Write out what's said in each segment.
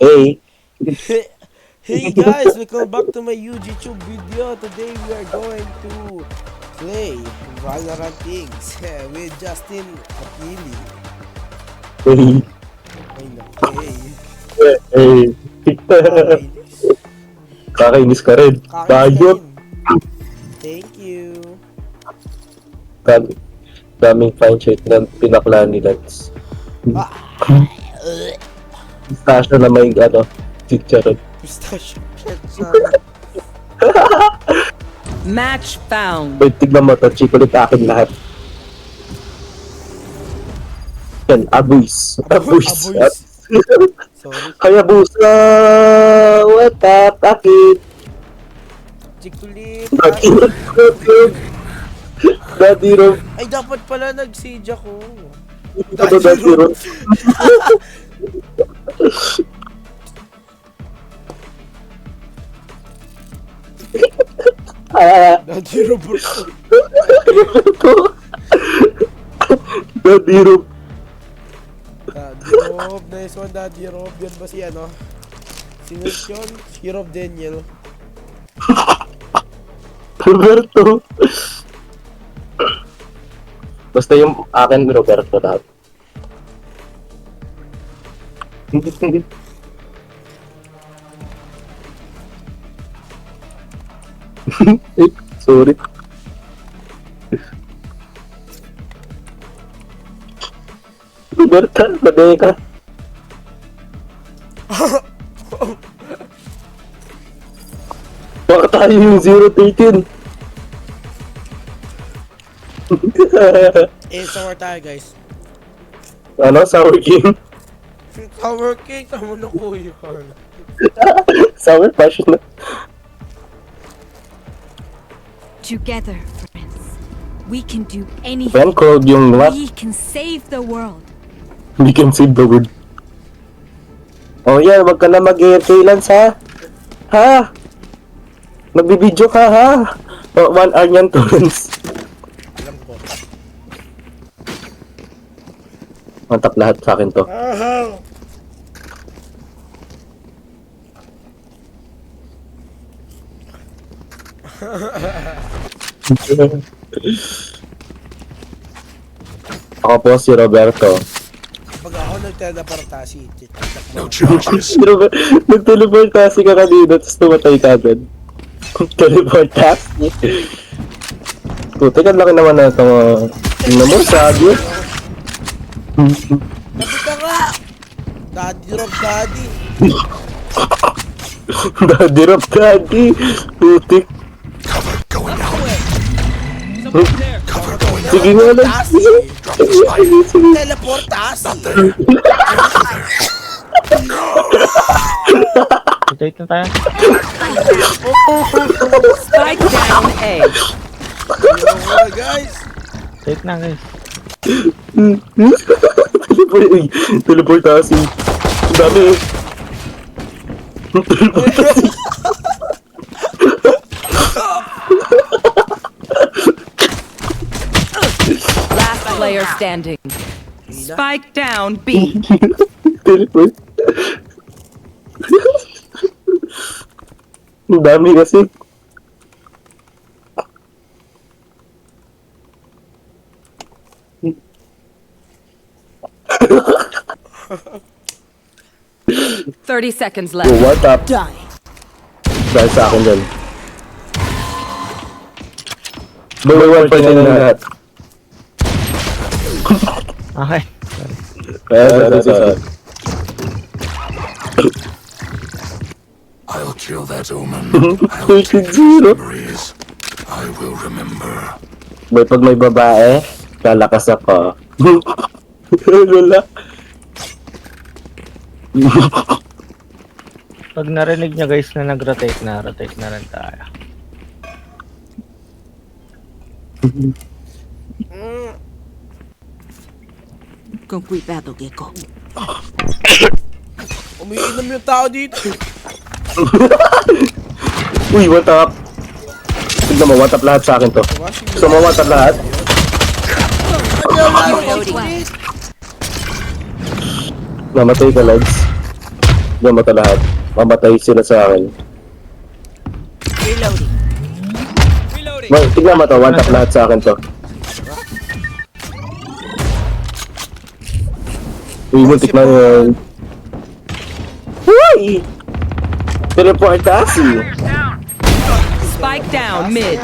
Hey. Hey guys, welcome back to my YouTube video. Today we are going to play Valorant Kings with Justin Akili. Hey. Ay naku, hey. Hey. Kakainis. Kakainis ka rin. Kakainis ka Bayot. rin. Thank you. Daming fine shit na pinakla ni Lance. Ah, Stasyo na may chicharon. pistachio shit sa... Match found. Wait, tignan mo to. Chikulit akin lahat. Yan, abuis. Abuis. Abuis. Sorry. Hayabusa! What up, akin? Chikulit. Daddy Rob. Ay, dapat pala nag-siege ako. Daddy Rob. Daddy Roberto. Daddy Rob. Daddy Rob. Nice one, Daddy Rob. Yan ba si ano? Sino yun? Si Rob Daniel. Roberto. Basta yung akin, Roberto lahat. Sorry. Roberta, badaya ka. Baka tayo yung 0-13. Sour tayo, guys. Ano? Sour King? Sour cake. Tama na ko yun. Sour passion na. Together, friends, we can do anything. Ben, crowd yung what? We can save the world. We can save the world. Oh yeah, wag ka na mag-freelance ha? Ha? Magbibideo ka ha? Oh, 1 hour yan, Torrance. Alam ko. Mantap lahat sa akin to. Ako po si Roberto. Pag ako nagteleportasi, No charges. Nag-teleportasi ka kanina, tapos tumatay ka agad. Teleportasi? Puti ka laki naman na ito. Tingnan mo, sabi. Sabi ka nga! Daddy Rob, Daddy. Daddy Rob, Daddy. Putik. Cover going out. Cover going out. Sige nga lang. Teleportasi. Teleportasi. Date na tayo. Spike down A. Ayun, guys. Date na guys. Teleportasi. Ang dami. Teleportasi. Last player standing. Spike down B. Teleport. Ang dami kasi. Thirty seconds Oh, left. what up? Dahil sa akin dyan. Buhay 1 point na lahat. Okay. Sorry. I'll kill that omen. I'll take zero. Memories. I will remember. Boy, pag may babae, lalakas ako. Wala. Pag narinig nyo guys na nag-rotate na, rotate na rin tayo. Con cuidado, Gecko. Umiinom yung tao dito. Uy, what up? Tignan mo, what up lahat sa akin to. Gusto mo what up lahat? Reloading. Namatay ka, lads. Tignan mo ito lahat. Mamatay sila sa akin. Reloading. Tignan mo ito, one tap lahat sa akin to. Uy, muntik na yun. Uy! Teleportasi! Spike down mid.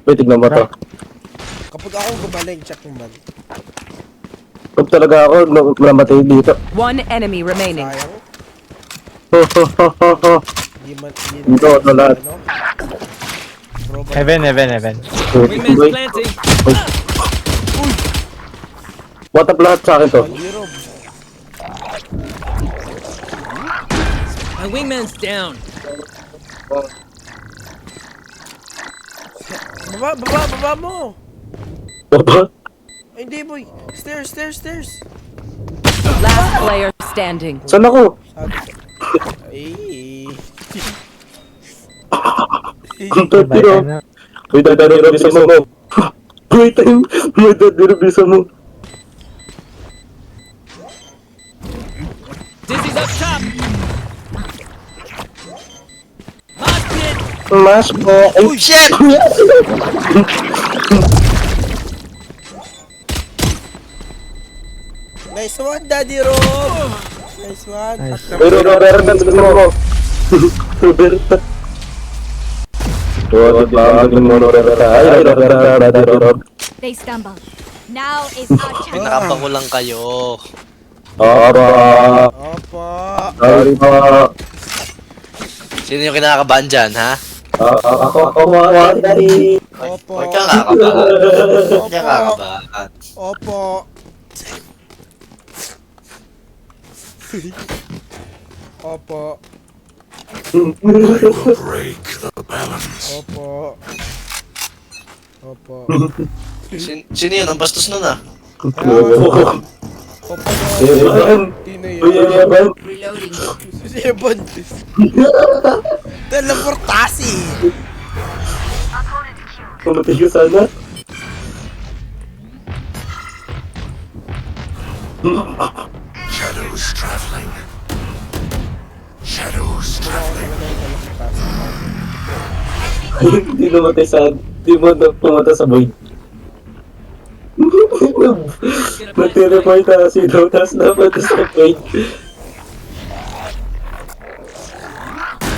Uy, tignan mo to. Kapag ako gumaling, check mo man. Kung talaga ako, namatay dito. One enemy remaining. Sayang. Ho, ho, ho, ho, ho. Hindi man, Dito, ito lahat. Heaven. Uy. One tap lahat sa akin to. Hero. My wingman's down. Baba mo! Baba? Ay, hindi boy. Stairs. Last player standing. Saan ako? Ay. Ang tatiro. Uy, dadaro bisa mo. Uy, time. Uy, dadaro bisa mo. Dizzy's up top. Mas po. Oh shit! Nice one, Daddy Rob! Nice one. Uy, Roberta, tignan mo. Roberta. Oh, di ba? Tignan mo, Roberta. Ay, Roberta, Daddy Rob. They stumbled. Now is our chance. Pinakamba ko lang kayo. Aba. Opo. Sorry po. Sino yung kinakabahan dyan, ha? Ako, Daddy. Opo. Huwag kang kakabahan. Huwag kang kakabahan. Opo. Opo. Break the balance. Opo. Opo. Sino yun? Ang bastos nun, ah. Opo. Evan. Tino Uy, yun. Evan. Si Ebon. Teleportasi. Pumatay ka sana. Shadows traveling. Shadows traveling. Hindi namatay sa... Hindi mo na pumatay sa void. Nag-teleport na si Daw, tapos namatay sa void.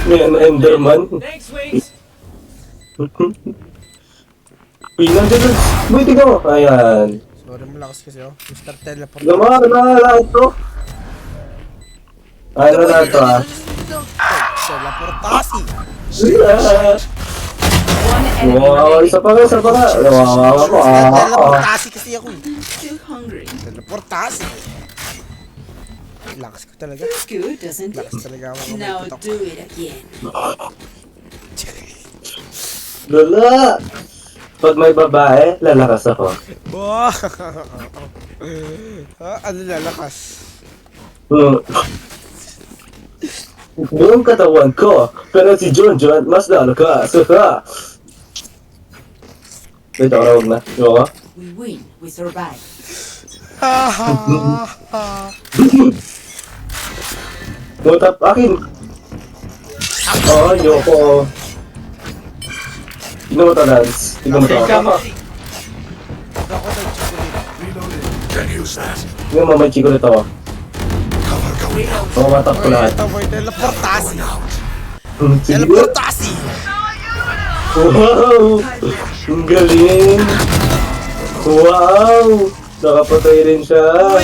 Ngayon, Enderman. Thanks, Wings. Pinang-dilag. Uy, tignan mo. Ayan. Sorry, malakas kasi oh. Mr. Teleport. Lama, lahat to. Ano na to ah? Teleportasi. One enemy Wow, remaining. isa pa ka. Wow. Teleportasi kasi ako. Teleportasi. Lakas ko talaga. Good, doesn't Lakas talaga ako. Now it again. Lala! Pag may babae, lalakas ako. Wow! Ano lalakas? Buong katawan ko, pero si John mas lalakas. Wait, huwag na. Yung ako? We win, we survive. Mutap akin. Oo, yoko. Tignan mo to, Lance. Tignan mo to. Can use that. Tignan mo, may chiko nito. Cover going out. Mamatap ko lahat. Ito boy, teleportasi. Sige. Teleportasi. Wow! Ang galing! Wow! Nakapatay rin siya.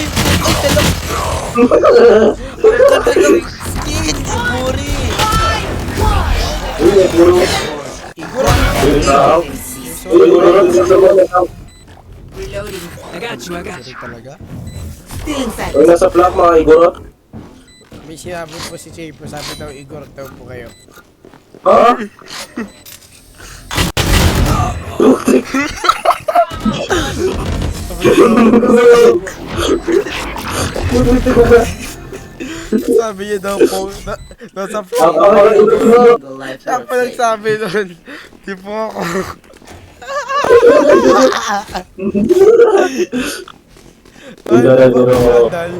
Skin, Iburi. Uy, puro. I got you. Talaga? Uy, nasa flak mga igorot. May sinabi po si Chapo, sabi daw Igor, daw po kayo. Ha? Sabi niya daw po, nasa Ako mga igorot. Siya pa nagsabi nun. Di po ako. Vandal.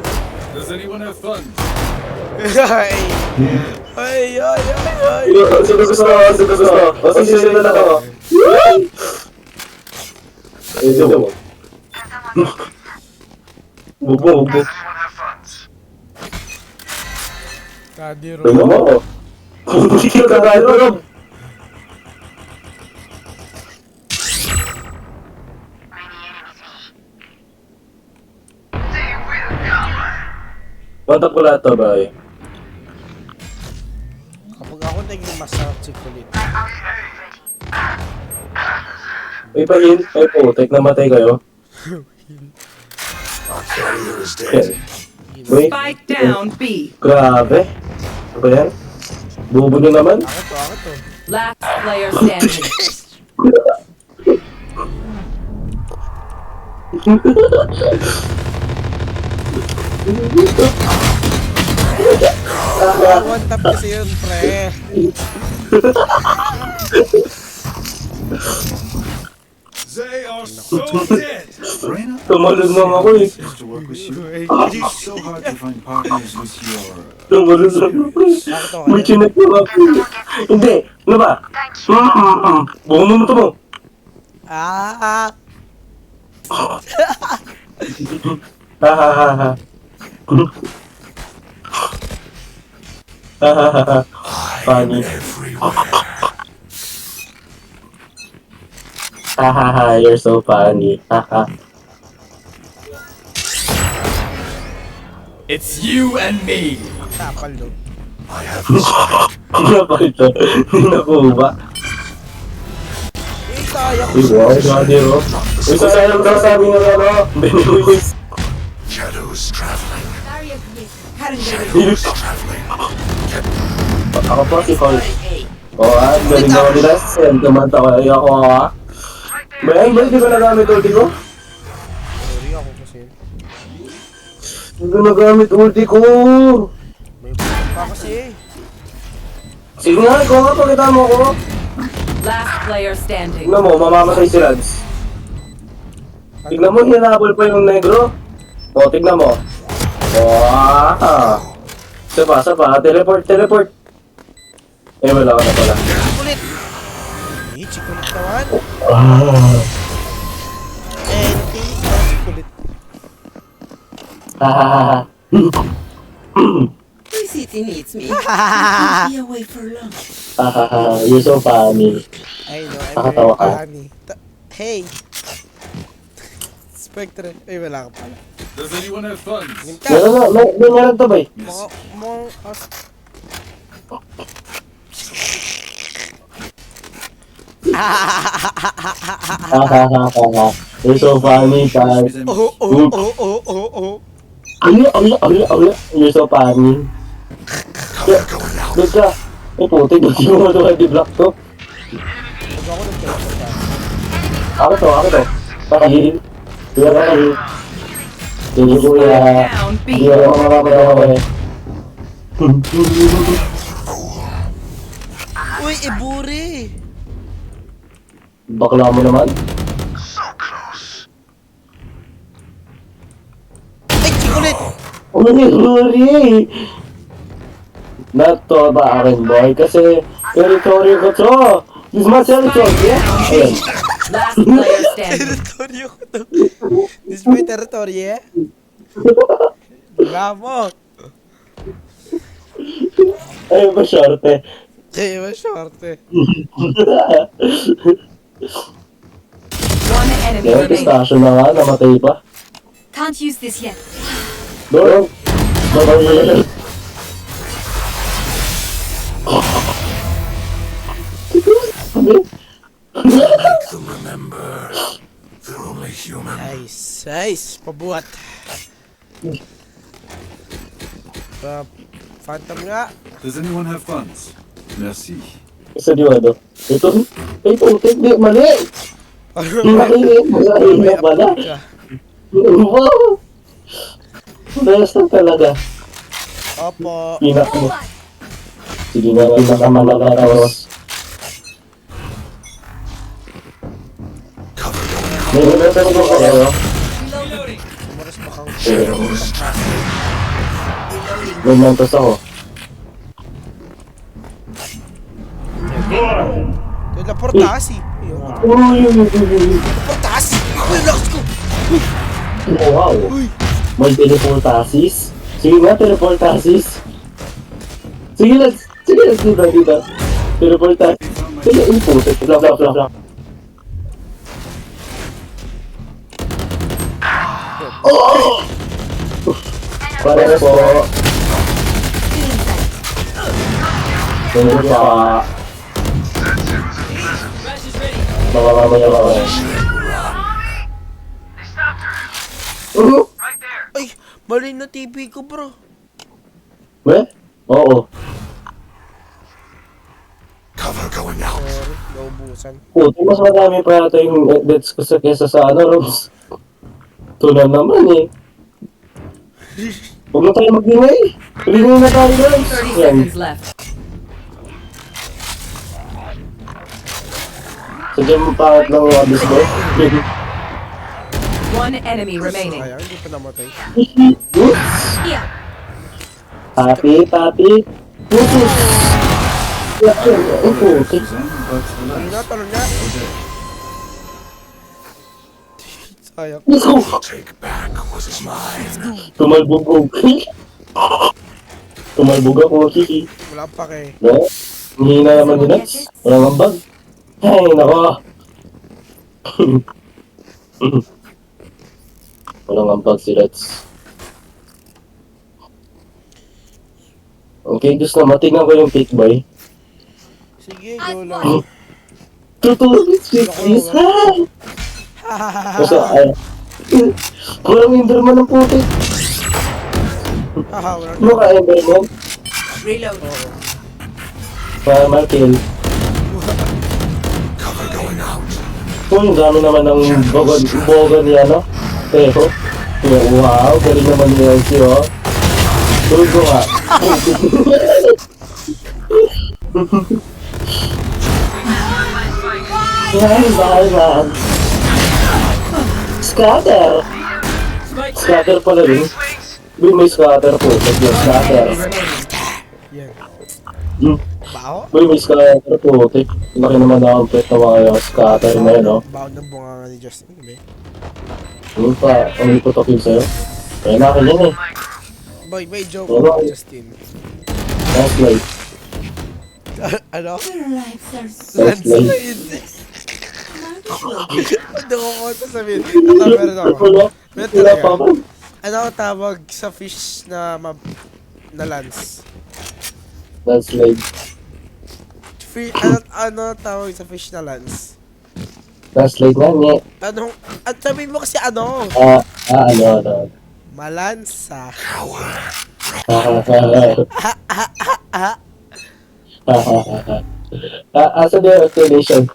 Does anyone have funds? Ay! Ay, ay, ay, ay! Sige, gusto ko. O, sige, na ako. Ito mo. Bubo. Kadiro. Tingnan mo. Hindi ka kakaroon. Kontak ko lahat to, ba? Kapag ako naging masarap si Kulit. May pahin. Ay po, namatay kayo. Our carrier is dead. Wait, Spike down B. grabe. Ano ba yan? Bubo nyo naman? Ako to. Last player standing. One tap kasi yun, pre. They are so dead. Reyna, Tumalun lang ako eh. to work with you. It is so hard to find partners with your Tumalun lang ako eh. Ako to. May chinat lang ako eh. Hindi, ano ba? Buong mo to mo. Ah! Ha ha ha ha. Ha ha ha ha. Funny. everywhere. Ha ha ha, you're so funny. Ha ha. It's you and me. Tapal lo. I have the Ano ba ito? Naku ba? Eh, sayang. Uy, wow, gani ro. Uy, sasayang ka sa amin ng ano. Benewis. shadows traveling. Barrier created. Shadows traveling. Ako po si Cole. Galing ako nila. Tumanta ko ako ha. Bayan, ba? Di ko nagamit ulti ko? Sorry ako kasi. Di ko nagamit ulti ko. May buwan pa kasi. Sige nga, ikaw nga, pakita mo ko. Last player standing. Tignan mo, mamamatay si Lance. Tignan mo, hinabol pa yung negro. O, tignan mo. Wow! Sapa, teleport. Eh, wala ka na pala. Kulit! Eh, chikulit naman. Ah. Anything but chikulit. Hahaha. My city needs me. Can't be away for long. Hahaha. You're so funny. I know, I'm Nakatawa very ka. funny. Hey! Spectre. Ay, wala ka pala. Does anyone have funds? Limta! May meron to ba eh? More Hahaha. You're so funny, guys. Oh. You're so funny. Cover going out. Doon ka. Eh, puti. Doon mo ito kay block to. Huwag ako nag-teleport ka. Ako to. Pakahilin. Kuya, pakahilin. Sige, kuya. Down B. Hindi ako mamamaya ako eh. Uy, iburi! Bakla mo naman. Ay, chikulit! Huri! Not to ba akin, boy? Kasi territory ko to. This is my territory, yeah? Ayan. Last player standing. Territoryo ko to. This is my territory, eh? Bravo! Ayun ba, shorte? Kaya ba, shorte? One enemy Yan, remaining. pistasyon na nga, namatay pa. Can't use this yet. Doon. Doon. Make them remember. They're only human. Nice. Pabuhat. Phantom nga. Does anyone have funds? Merci. Isa di ba, ito? Ay, puti, di, mali! Mali pala. Wow! Best na talaga. Opo. Pinak mo. Sige nga, pinakamalagaros. Cover May natanong ko kayo. Maras bakang May mantos ako. Teleportasi. Ayun. Teleportasi. Uy, lakas ko. Wow. May teleportasis. Sige nga, teleportasis. Sige, let's dito. Teleportasis. Sige, input. Lang. Oh! Para po. Tunggu pa. Mamaya ka. Ay, mali na TV ko, bro. Be? Oo. Cover going out. Sorry, naubusan. Puti, mas madami pa yata yung deaths ko sa kesa sa Robs. Tunan naman eh. Huwag na tayo mag-ingay. Ingay na tayo, guys. 30 Yan. seconds left. Sadyang pangit lang yung abis mo. One enemy remaining. Sayang, hindi pa namatay. Here. Papi. Putus. Yan. Ang puti. Talon nga. Sayang. Let's go. Take back what is mine. Tumalbog ako, Kiki. Wala pa kay. No? Hihina naman din nuts. Walang ambag. Ay, nako. Walang ambag si Reds. Okay, Diyos na, matingnan ko yung pick boy. Sige, go lang. Totoo, is high! Basta, ay. Walang Enderman ng puti. Haha, wala Ano ka, Enderman? Reload. Para ma-kill. Cover going out. Kung yung dami naman ng bogan ni ano. Pero, wow, galing naman ni LC, oh. Tulog ko nga. Yan. Scatter! Scatter pala rin. May scatter po. Scatter. yan. Hmm. Bao? May scatter po. Laki naman na ang pet na mga scatter na yun, oh. Bao ng bunganga ni Justin. Ba? Ano pa? Ano yung putokin sa'yo? Kaya na akin yan eh. Boy, may joke Wala. ako, Justin. Last light. Ano? Your lives are so Last light. Landslide. Hindi ko ko sasabihin. Meron ako. Wala. Meron Wala talaga. pa ako. Ano ang tawag sa fish na na lance? Last light. Ano ang tawag sa fish na lance? Last light nga nga. Anong, at sabihin mo kasi ano? Ano. Malansa. Asa the explanation?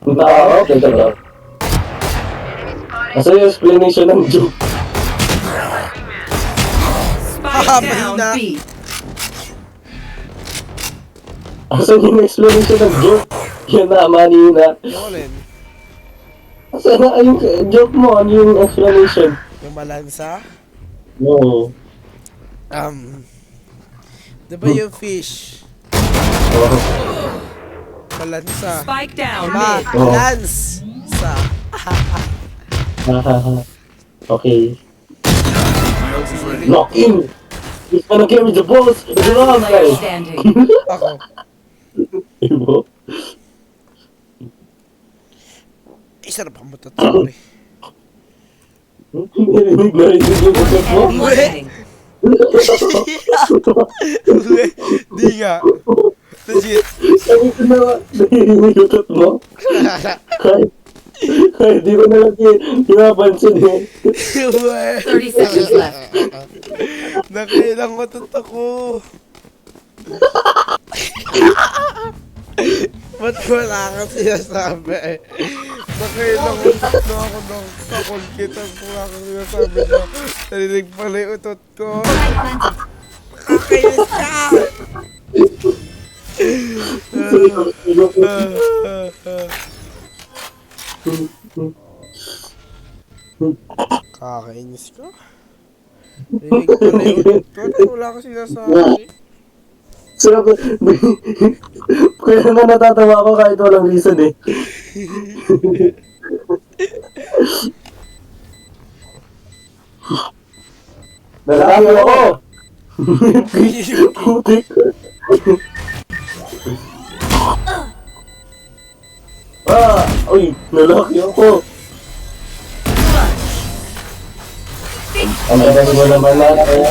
Punta ako, teka lang. Asa yung explanation ng joke? Spike down mahina. B. Asa yung explanation ng joke? Yan na, manina. Nolan. Asa na yung joke mo? Ano yung explanation? Yung malansa? No. Diba yung fish? Malansa. Spike down Ma, mid. lance. Sa. Okay. Lock in! He's gonna carry the balls! It's a long Player guy! standing. Ako. Diba? Isa na pa mo tatawari. Narinig yung bukit mo? Enemy remaining. Di nga. Legit. Sabi ko na, narinig yung bukit mo? Kahit di ko na lang pinapansin eh. 30 seconds left. Nakailang matot ako. Ba't wala kang sinasabi eh? Nakailang matot na ako ng kakulkit ang kung akong sinasabi na narinig pala yung utot ko. Kakainis ka! Kakainis ka. Rinig ko na yun. Wala ka sinasabi. So, kaya naman natatawa ako kahit walang reason eh. Nalaki ako! Putik! Uy, nalaki ako! Ang galing mo naman natin.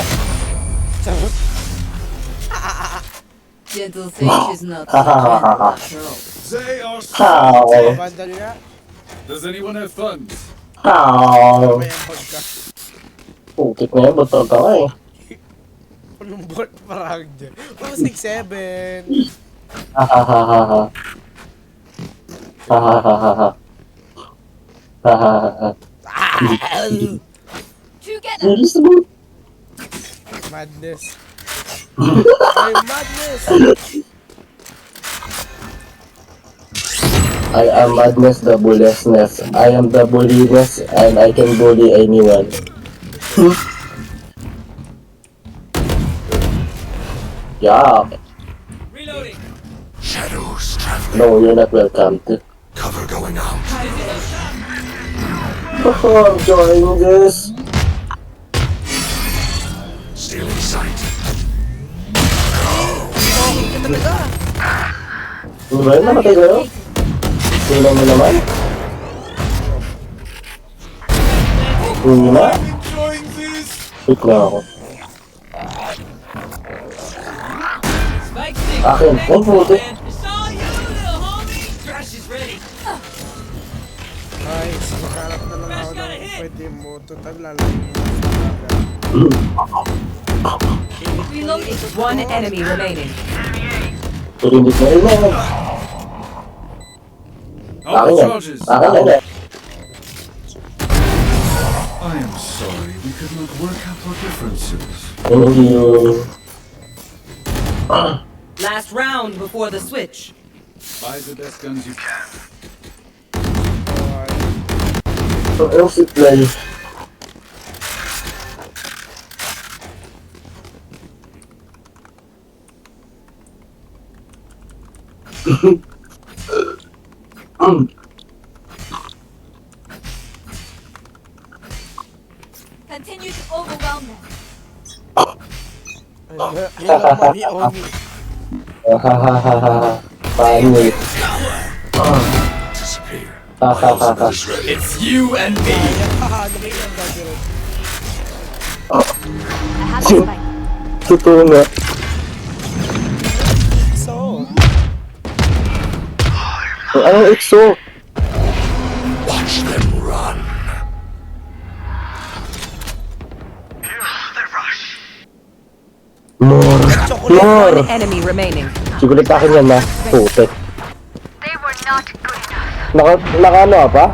Gentle fish is not so gentle after all. They are. How? Bandal nga. Does anyone have funds? How? May ambag ka. Putik na yun, ba't ka eh? Anong bot parang dyan? Oh, 6-7. Hahaha. Hahaha. Hahaha. Together. Bilis mo. Madness. Ay, madness! I am madness, the bullessness. I am the bulliness, and I can bully anyone. Yeah. Reloading. Shadows traveling. No, you're not welcome to. Cover going out. Oh, I'm enjoying this. Still in sight. Ano ba yun? Namatay kayo? Tingnan mo naman. Hindi na. Enjoying this. Wait na ako. Spike stick. Akin. Ay, puti. It's all you, little homie. Trash is ready. Ay, makaharap na lang ako ng pwede mo. Total, lalayo mo. Reloading. One enemy remaining. Purinig na rin na. Akin All yan. charges. Akin yan. I am sorry. We could not work out our differences. Thank you. Last round before the switch. Buy the best guns you can. So, ano si Play? Continue to overwhelm them. Hello, Mami Omi. Hahaha. Panic. Disappear. Hahaha. Is ready. It's you and me. Haha, naman yung gagawin. I have the spike. Totoo nga. So, Anong EXO? Watch them run. More. More. One enemy remaining. Sigulit akin yan na. Putik. They were not good enough. Naka ano pa?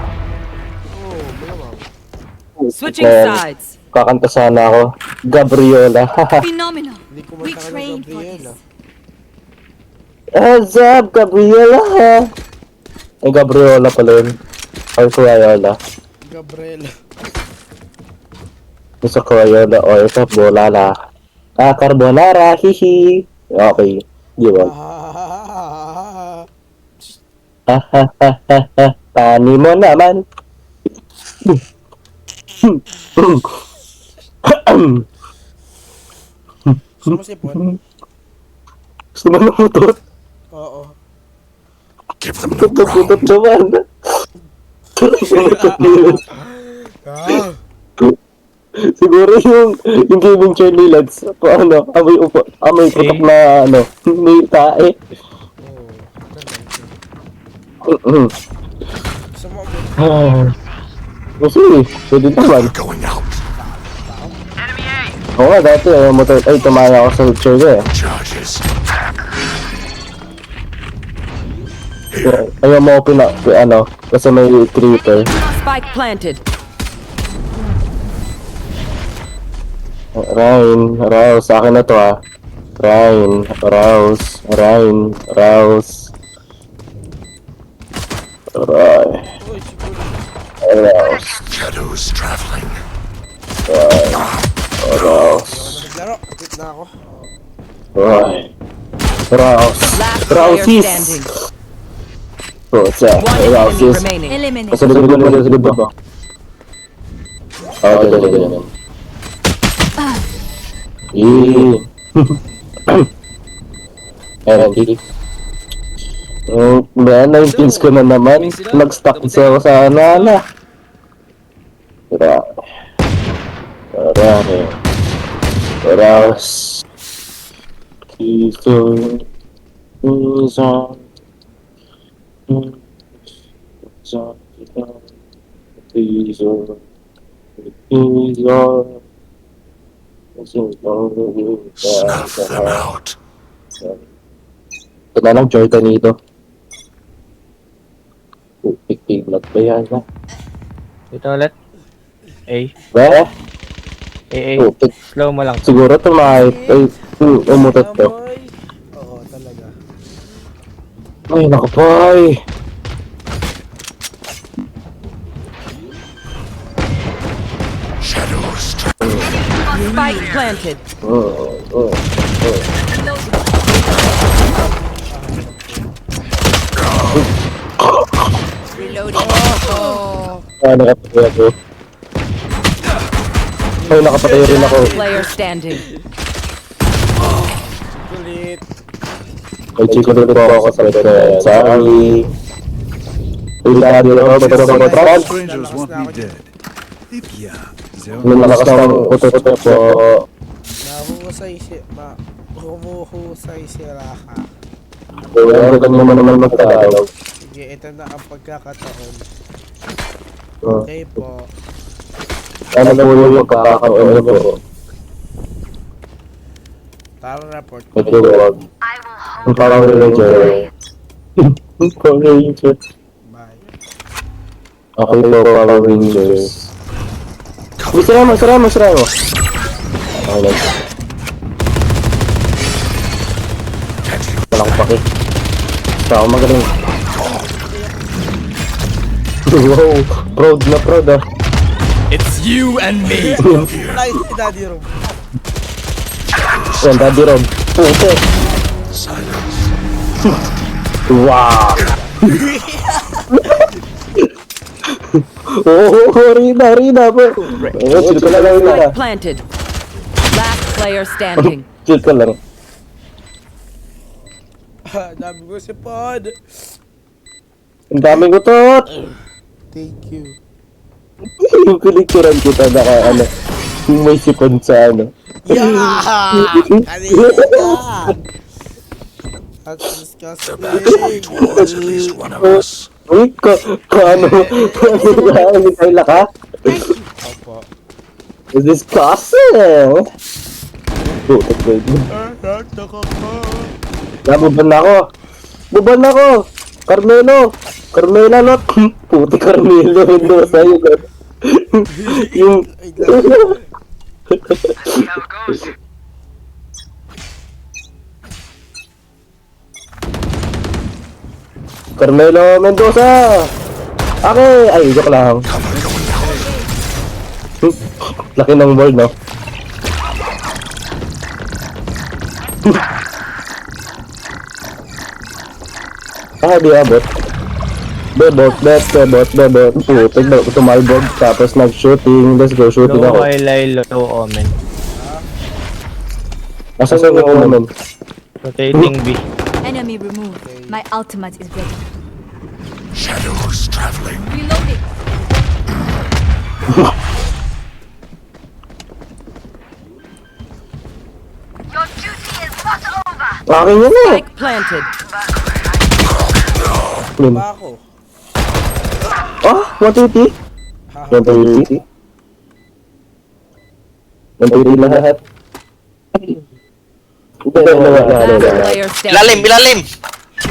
Switching Man, sides. kakanta sana ako. Gabriola. Phenomenal. hindi ko We manta ka ng trained for Gabriela. this. What's up, Gabriola? Ay, Gabriola pala yun. Or Crayola. Gabriela. Gusto Crayola or sa Bolala. Ah, Carbonara, hihi. Okay, di ba? Ah, Tani mo naman. gusto mo sipon? Gusto mo namutot? Oo. Give them no Putot ground. naman. Putot nila. Ah, Siguro yung gaming chair ni Lads, ano, amoy putok na, ano, may tae. gusto mo mo. Kasi, pwede naman. Going out. Oo nga, dati, tumaya ako sa chair ko eh. Charges. Ayaw mo ako ano, kasi may creeper. Spike planted. Ryan, Rouse, sa akin na to ah. Ryan, Rouse, Ryan, Rouse. Aray. Uy, siguro Shadows traveling. Naglaro. Quit na ako. Right. Rouse. Last player Rouses. standing. What's that? One enemy Rouses. remaining. Eliminate. Sa likod mo, sa likod mo. Ah, dali. Ayan, Kiki. Man, 19s ko na naman. Nag-stuck kasi ako sa anala. Rouse. Kito. Izon. Snuff them out. Ito na lang, Jordan dito. Pig-pig-lag ba yan? Dito ulit. A. Ba? A. Pig. Slow mo lang. Siguro tumahay. Ay, umutot to. Amoy. Oo, talaga. Ay, nakapay. Shadows traveling. Spike planted. Ah, nakapatay ako. Ay, nakapatay rin ako. Player standing. Kulit. May chico dito ako sa pwede. Sorry. Pila din ako, pero sa matran. Strangers want me dead. May malakas ng utot-utot po. Humuhusay si Raha. Kaya ano naman magtagalog. Sige, ito na ang pagkakataon. Oh. Okay po. Ano po yung pagkakataon po? Tara report. Medyo wag. Ang parang Ranger. Power Ranger. Bye. Okay po, Power Rangers. Masara mo. Okay lang. Walang pake. Basta ako magaling. Wow, proud ah. It's you and me. Ay, si Daddy Room. Yan, Daddy Rob. Puto. Wow. Rina po. Chill ka lang, Rina. Spike planted. Last player standing. Chill ka lang. Dami ko si Pod. Ang daming utot. Thank you. Yung pinicturan kita na ano, yung may sipon sa ano. Yeah! Kanina ka! That's disgusting. Towards at least one of us. Uy, ano Mikaela ka? Opo. It's disgusting. Putot ko yun. Buban na ako! Carmela not! Puti Carmelo, Mendoza yun. Yung... Carmelo Mendoza! Okay! Ay, joke lang. Laki ng board, no? Di abot. Bebot. Putik na tumalbog. Tapos nag-shooting. Let's go, shooting Low ako. highlight, low omen. Asa sa yung omen? Rotating B. Enemy removed. My ultimate is ready. Shadows traveling. Reloading. Your duty is not over. Akin yun eh! Spike planted. Yun. Pa ako. Ah! 120? 120? 120 lahat. Last player standing. Ilalim!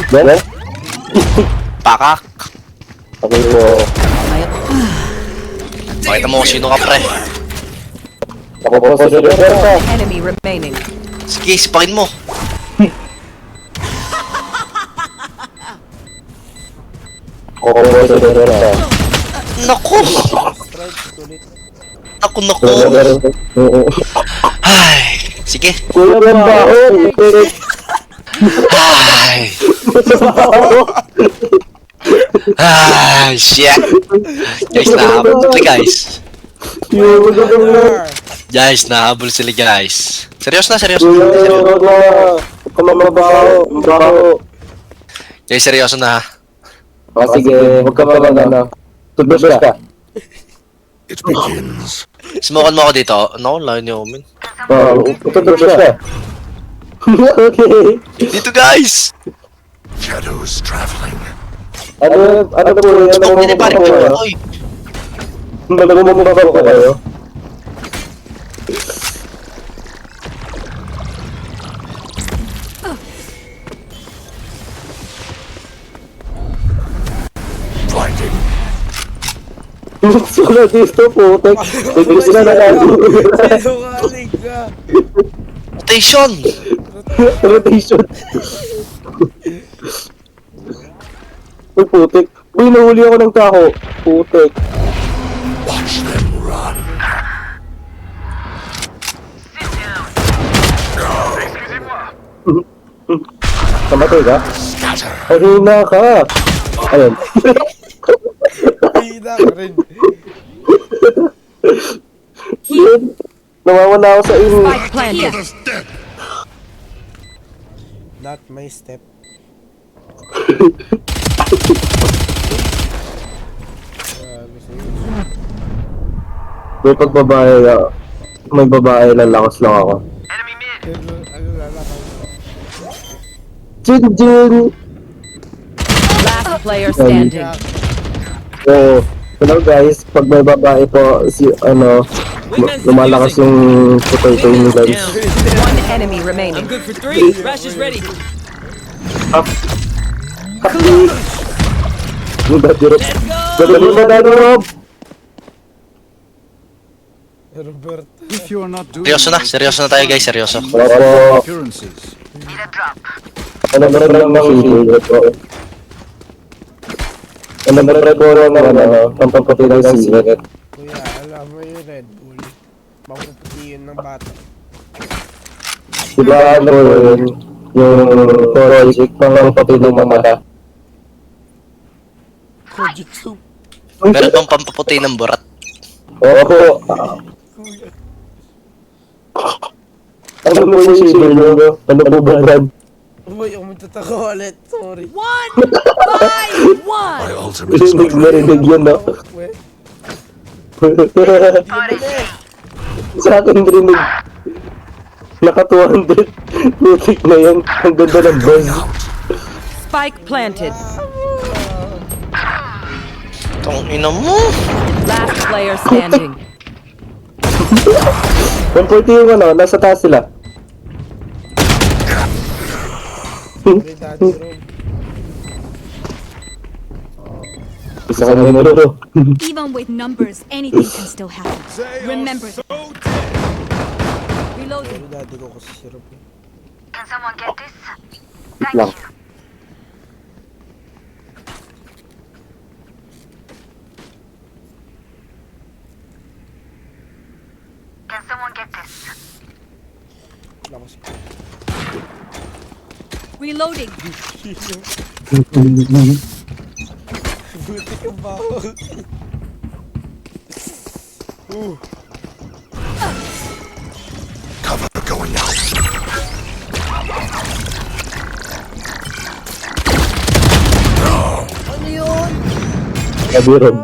Ben? Pakak! Okay po. Pakita mo kung sino ka, pre. Ako po sa Roberta. Enemy remaining. Sige, sipakin mo. Ako po sa Roberta. Naku! Strike ulit. Naku, naku! Oo. Ay! Sige! Kuya Bambao! Ay! Ay! Shit! Guys, nahabol sila guys! Guys, nahabol sila guys! Seryoso na, seryoso na, seryoso. Mabaho. Guys, seryoso na. Sige, huwag ka pa ano. Tubos ka. It begins. Smokean mo ako dito. No, layo niyo umin. Oo, tubos ka. Okay. Dito guys! Shadows traveling. Ano po yun? Smoke nila parang oy! Nagmumukha ba kayo? Blinding. Sila dito po. Tigil sila na lang. Sinungaling ka. Station! Rotation. Uy, putik. Uy, nahuli ako ng taho. Putik. Watch them run. Namatay ka? Scatter. Ay, hina ka. Ayun. Hina ka rin. Nawawala ako sa inyo. Spike planted. Not my step. Grabe sa'yo. May pagbabae may babae lalakas lang ako. Ano lalakay mo? Jin Jin! Last player standing. Oo. Hello guys, pag may babae po, lumalakas yung potato nyo guys. One enemy remaining. Good for 3. Rash is ready. Happy! Yung dadirop. Dadirop na dadirop! Robert. Seryoso na, seryoso na tayo guys, seryoso. Opo. Ano ba lang na ano ba rin ang pampapati ng sigaret? Kuya, alam mo yung Red Bull. Mapuputi yun ng bata. Diba ano yun? Yung project ng pati ng mamata. Kojutsu. Meron bang pampaputi ng burat? Oo. Ano mo yung silver nyo? Ano po ba Rad? Uy, umuntot ako ulit. Sorry. 1 by 1. My ultimate is not ready. Narinig yun, no? Weh. Sa akin rinig. Naka 200. Putik na yan. Ang ganda ng buzz. Spike planted. Tong ina mo! Last player standing. 140 yung ano, nasa taas sila. Sorry, Daddy Rob. Isa ka na nito. Even with numbers, anything can still happen. Remember that. Reloading. Sorry, Daddy ko kasi si Rob. Can someone get this? Lang. Can someone get this? Lakas ko. Reloading. Buti ka bawal. Cover going out. Ano yun? Daddy Rob.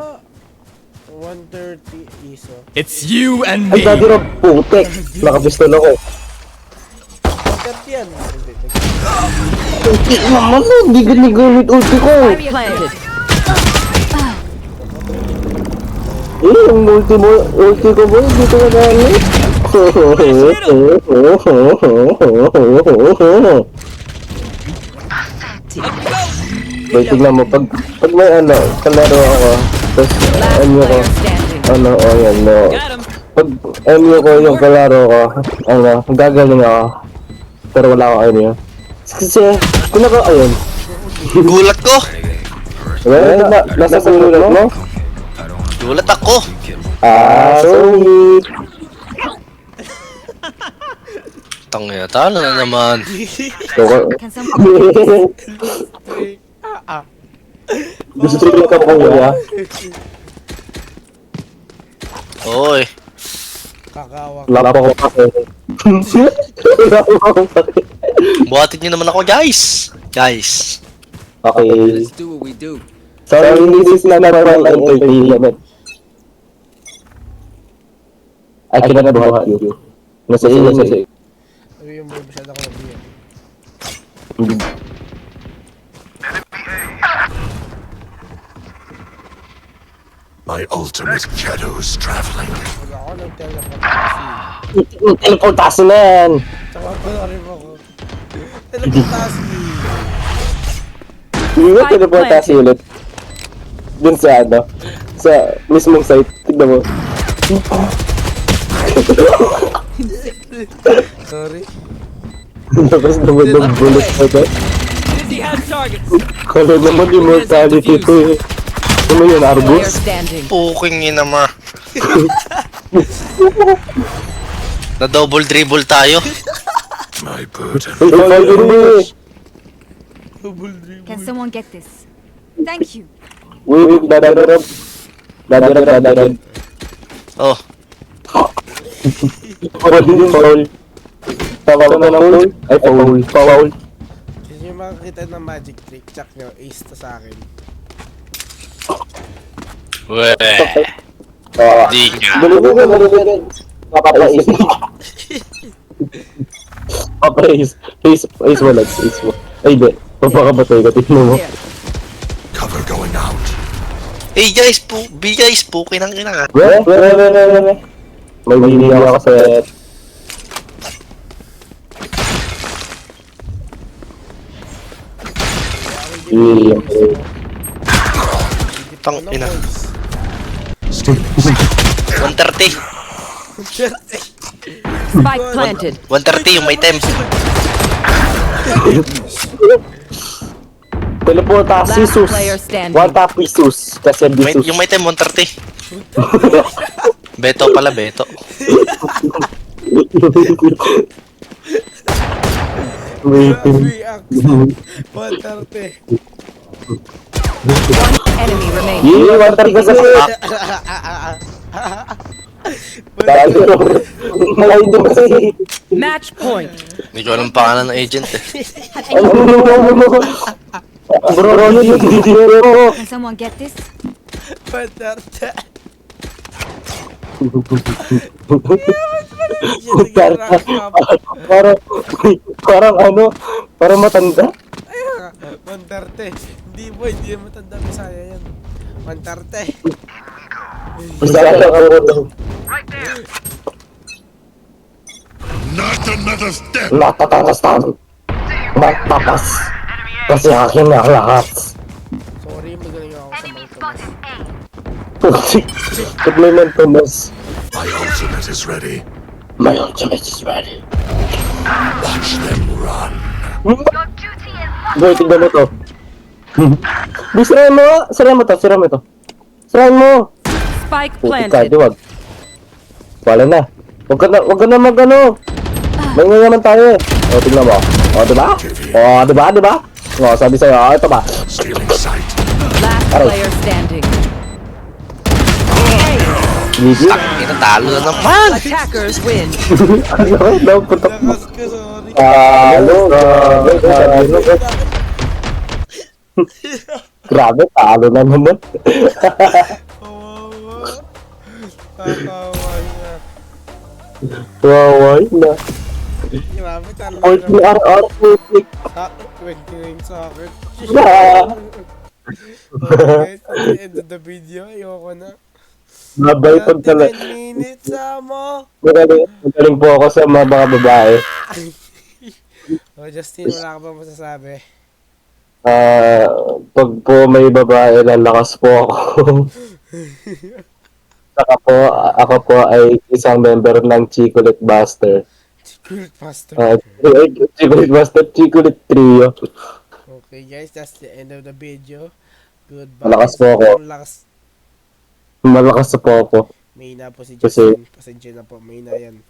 130 ISO. It's you and Ay, me. Daddy Rob, putik. Nakapistol ako. 130 yan. Hindi. Ulti naman, hindi ginigamit ulti ko. Spike planted. Yung ulti ko mo, hindi ko nagamit. Wait, tignan mo, pag may kalaro ako, tapos Last ko, player standing. yan, no. Got him. Pag ko yung kalaro ko, gagaling ako. Pero wala akong ano yun. Kasi, kung ayun. Gulat ko! Nasa sulat mo? Gulat ako. Sorry. Tangina, talo na naman. Can someone Gusto ko ka po kuya. Oy. Kakawak. Wala pa ko pa. Wala pa ko pa. Buhatin nyo naman ako, guys. Guys. Okay. Let's do what we do. Sorry, this is not normal entertainment. I cannot buhat you. Nasa iyo, nasa iyo. Sabi mo, masyado ako nabiyan. My ultimate shadows traveling. Wala ako ng teleport kasi. Teleportasi na yan. Tsaka pala rin ako. Teleport kasi. Hindi mo teleportasi ulit. Dun sa ano, sa mismong site. Tignan mo. Sorry. Tapos naman ng bullet pa ito. Busy has targets. Kala naman immortality ito eh. Ano yun, Player Arbus? standing. Puking ina ma. Na double dribble tayo. My burden. Ay, ay, ay, Double dribble. can someone get this? Thank you. wait, dadarab. Dadarab. Oh. Foul. Tama ko na ng foul. Ay, foul. Foul. Kasi yung makakita ng magic trick, check nyo, ace to sa akin. Weh. Di nga. Dali. Papapais. Papapais. Ace wala. Ace wala. Ay, di. Papakabatay ka. Tignan mo. Cover going out. Hey guys, guys, pukin ang ina. Weh. May winning ako sa... William. Tang ina. Stealing. 130. Spike planted. 130 yung may temp. Teleportasi Last sus. player standing. One tap sus. Kasi bisus. Yung may temp 130. Beto pala, Beto. Waiting. React. 130. Enemy remaining. Yee, one tap ka sa Malayo din kasi. Match point. Hindi ko alam pangalan ng agent eh. Bro, yun video. Can someone get this? 130. Parang ano, parang matanda. 130. Hindi boy, hindi matanda Bisaya yan. 130. Basta ka mo. Not another step. Natatatastan. Matapas. Kasi akin na lahat. Sorry, magaling ako sa mga Problema Thomas. My ultimate is ready. My ultimate is ready. Watch them run. Boy, tignan mo to. Boy, sirahan mo nga. Sirahan mo to, sirahan mo to. Sirahan mo. Spike Puti ka, planted. diwag. Wala na. Huwag ka na mag ano. May nga naman tayo eh. O, tignan mo. O, diba? O, diba? O, sabi sa'yo, o, ito ba? Stealing sight. Last player standing. Gigi? Ina, talo na naman. Attackers win. Ano? Naputok mo. lakas ka, sorry. Talo, grabe. Grabe, talo na naman. Kawawa. Kakaway na. Waway na. Grabe talaga. 14 putik. Ah, 29 sa akin. Yeah. Okay, at the end of the video, ayoko na. Mabay pag tala. 10 minutes mo. Magaling po ako sa mga babae. Oh, Justin, wala ka ba masasabi? Pag po may babae, lalakas po ako. Saka po, ako po ay isang member ng Chicolet Buster. Secret Master. Chicolet Buster, Chicolet Trio. Okay guys, that's the end of the video. Goodbye. Malakas po ako. Malakas. Malakas sa Poco. May na po si Kasi- Justin. Pasensya na po, may na yan.